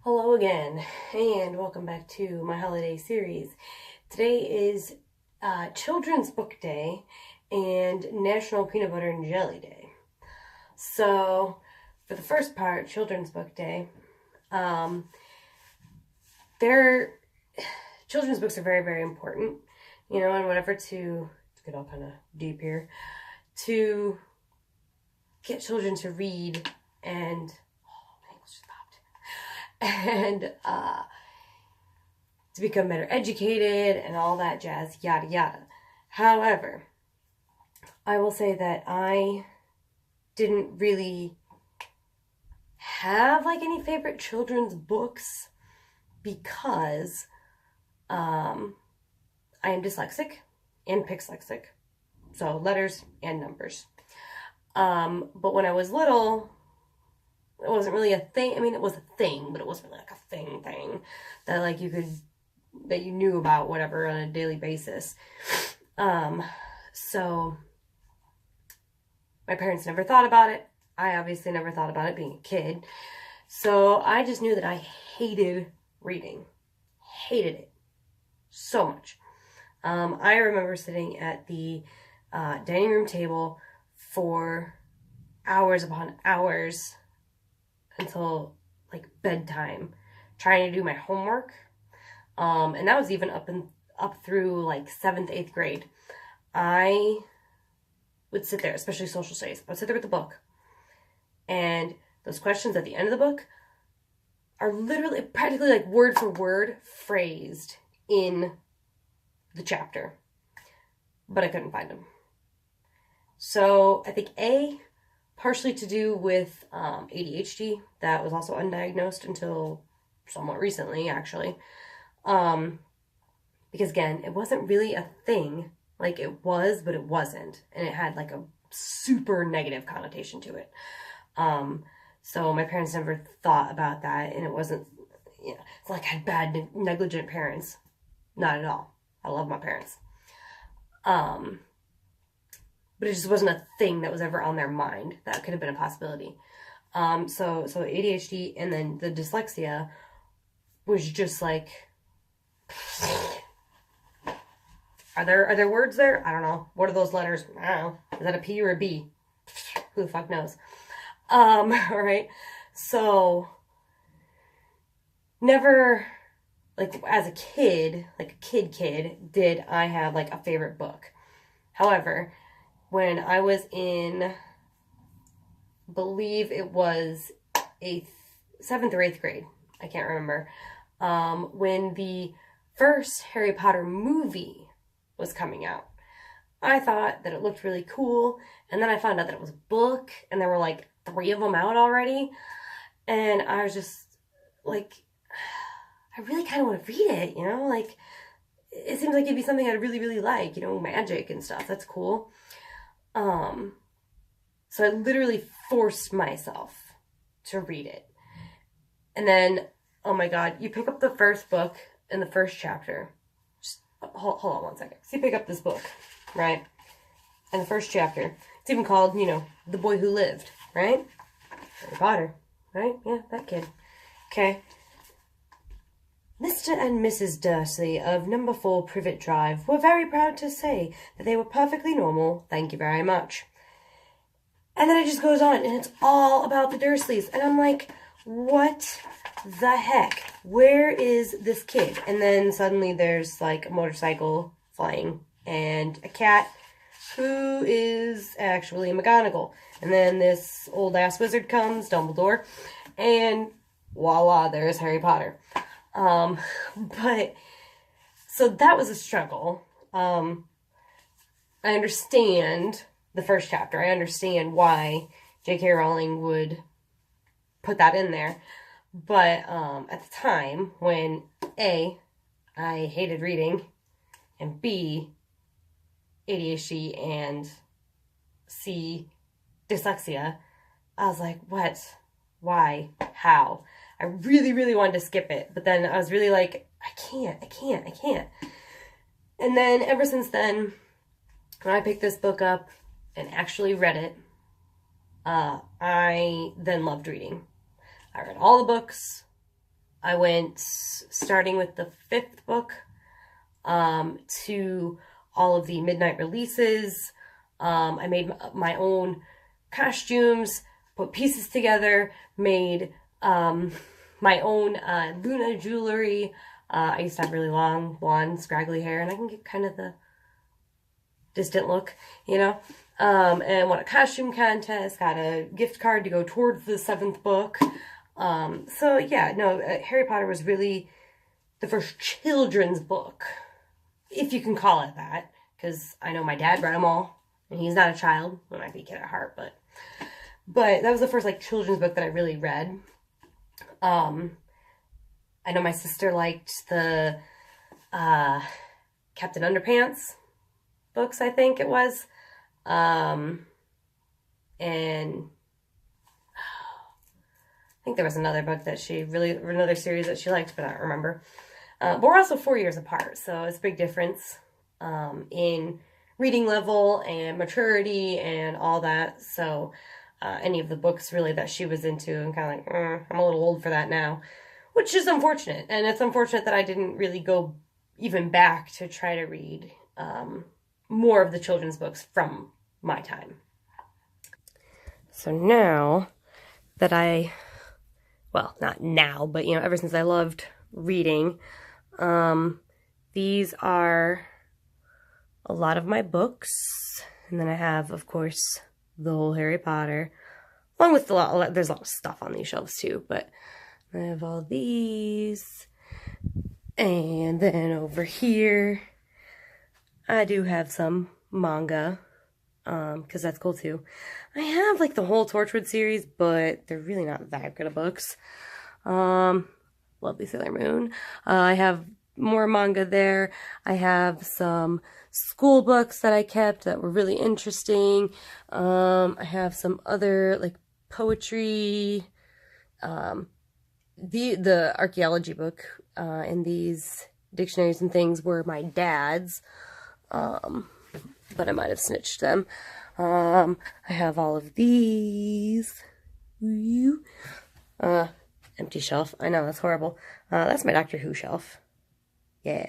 Hello again, and welcome back to my holiday series. Today is Children's Book Day and National Peanut Butter and Jelly Day. So, for the first part, Children's Book Day, children's books are very, very important, and whatever to get all kind of deep here, to get children to read and to become better educated and all that jazz, yada yada. However, I will say that I didn't really have any favorite children's books because I am dyslexic and dyslexic, so letters and numbers. But when I was little, it wasn't really a thing. I mean, it was a thing, but it wasn't really a thing that that you knew about, whatever, on a daily basis. So my parents never thought about it. I obviously never thought about it being a kid. So I just knew that I hated reading. Hated it so much. I remember sitting at the dining room table for hours upon hours until bedtime, trying to do my homework. And that was even up through 7th, 8th grade. I would sit there, especially social studies. I would sit there with the book, and those questions at the end of the book are literally practically word for word phrased in the chapter, but I couldn't find them. So I think partially to do with ADHD that was also undiagnosed until somewhat recently, actually. Because again, it wasn't really a thing. It was, but it wasn't. And it had a super negative connotation to it. So my parents never thought about that, and it wasn't, it's I had bad, negligent parents. Not at all. I love my parents. But it just wasn't a thing that was ever on their mind. That could have been a possibility. So ADHD and then the dyslexia was just are there words there? I don't know. What are those letters? I don't know. Is that a P or a B? Who the fuck knows? All right. So never, as a kid, kid, did I have a favorite book. However, when I was in, believe it was 7th or 8th grade, I can't remember, when the first Harry Potter movie was coming out, I thought that it looked really cool, and then I found out that it was a book, and there were 3 of them out already, and I was just I really kind of want to read it, it seems like it'd be something I'd really, really like, magic and stuff. That's cool. So I literally forced myself to read it. And then, oh my God, you pick up the first book in the first chapter. Just hold on one second. So you pick up this book, right? And the first chapter, it's even called, The Boy Who Lived, right? Harry Potter, right? Yeah, that kid. Okay. Mr. and Mrs. Dursley of number 4 Privet Drive were very proud to say that they were perfectly normal, thank you very much. And then it just goes on, and it's all about the Dursleys. And I'm like, what the heck? Where is this kid? And then suddenly there's a motorcycle flying and a cat who is actually a McGonagall. And then this old-ass wizard comes, Dumbledore, and voila, there's Harry Potter. But, so that was a struggle. I understand the first chapter. I understand why J.K. Rowling would put that in there. But, at the time, when A, I hated reading, and B, ADHD, and C, dyslexia, I was like, what? Why? How? I really, really wanted to skip it, but then I was really I can't. And then ever since then, when I picked this book up and actually read it, I then loved reading. I read all the books I went starting with the 5th book to all of the midnight releases. I made my own costumes, put pieces together, made my own Luna jewelry. I used to have really long, blonde, scraggly hair, and I can get kind of the distant look, you know. And won a costume contest, got a gift card to go towards the 7th book. So yeah, no, Harry Potter was really the first children's book, if you can call it that, because I know my dad read them all, and he's not a child. He might be a kid at heart, but that was the first like children's book that I really read. I know my sister liked the Captain Underpants books, I think it was. And I think there was another book that she really, or another series that she liked, but I don't remember. But we're also 4 years apart, so it's a big difference in reading level and maturity and all that. So any of the books really that she was into, I'm kind of like, I'm a little old for that now, which is unfortunate. And it's unfortunate that I didn't really go even back to try to read more of the children's books from my time. So now that well, not now, but, you know, ever since I loved reading, these are a lot of my books. And then I have, of course, the whole Harry Potter, along with there's a lot of stuff on these shelves too, but I have all these. And then over here, I do have some manga, because that's cool too. I have like the whole Torchwood series, but they're really not that good of books. Lovely Sailor Moon. I have more manga there. I have some school books that I kept that were really interesting. I have some other like poetry. The archaeology book and these dictionaries and things were my dad's. But I might have snitched them. I have all of these. Empty shelf. I know, that's horrible. That's my Doctor Who shelf. Yeah,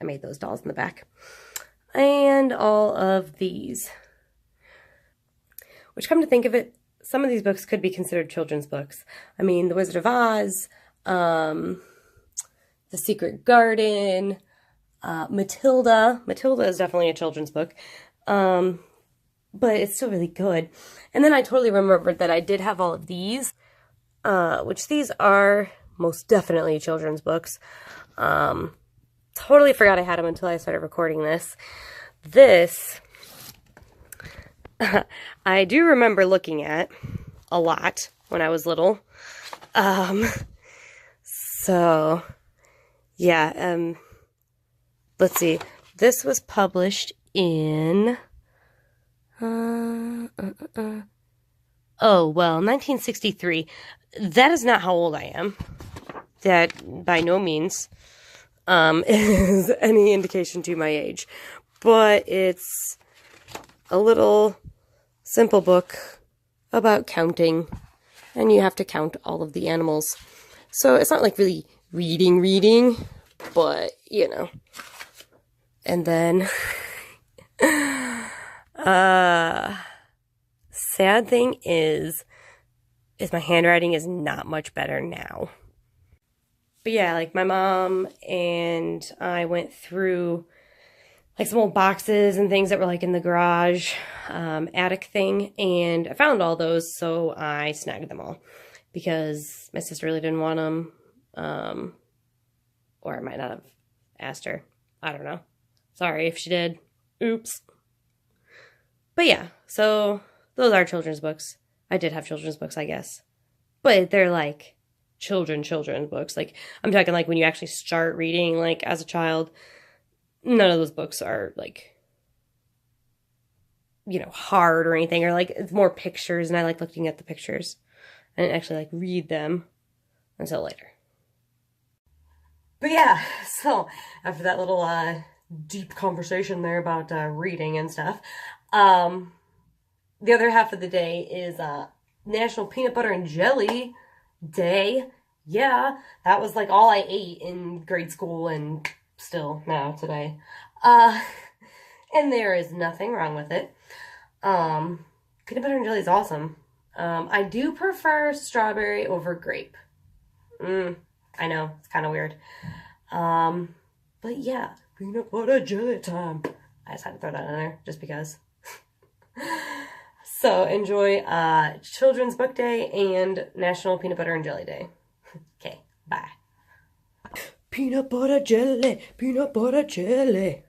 I made those dolls in the back. And all of these. Which, come to think of it, some of these books could be considered children's books. I mean, The Wizard of Oz, The Secret Garden, Matilda. Matilda is definitely a children's book. But it's still really good. And then I totally remembered that I did have all of these, which these are most definitely children's books. Totally forgot I had them until I started recording this. This, I do remember looking at a lot when I was little. So, yeah, let's see. This was published in, 1963. That is not how old I am. That, by no means, is any indication to my age. But it's a little simple book about counting, and you have to count all of the animals. So it's not like really reading, but, you know. And then, sad thing is my handwriting is not much better now. But yeah, like my mom and I went through like some old boxes and things that were like in the garage, attic thing, and I found all those, so I snagged them all because my sister really didn't want them, or I might not have asked her. I don't know. Sorry if she did. Oops. But yeah, so those are children's books. I did have children's books, I guess. But they're like children's books. Like, I'm talking like when you actually start reading, like as a child, none of those books are like, you know, hard or anything, or like it's more pictures, and I like looking at the pictures. I didn't actually like read them until later. But yeah, so after that little deep conversation there about reading and stuff, the other half of the day is National Peanut Butter and Jelly Day. yeah, that was like all I ate in grade school and still now today. And there is nothing wrong with it. Peanut butter and jelly is awesome. I do prefer strawberry over grape. I know, it's kind of weird. But yeah, peanut butter jelly time. I just had to throw that in there just because. So enjoy Children's Book Day and National Peanut Butter and Jelly Day. Okay, bye. Peanut butter jelly, peanut butter jelly.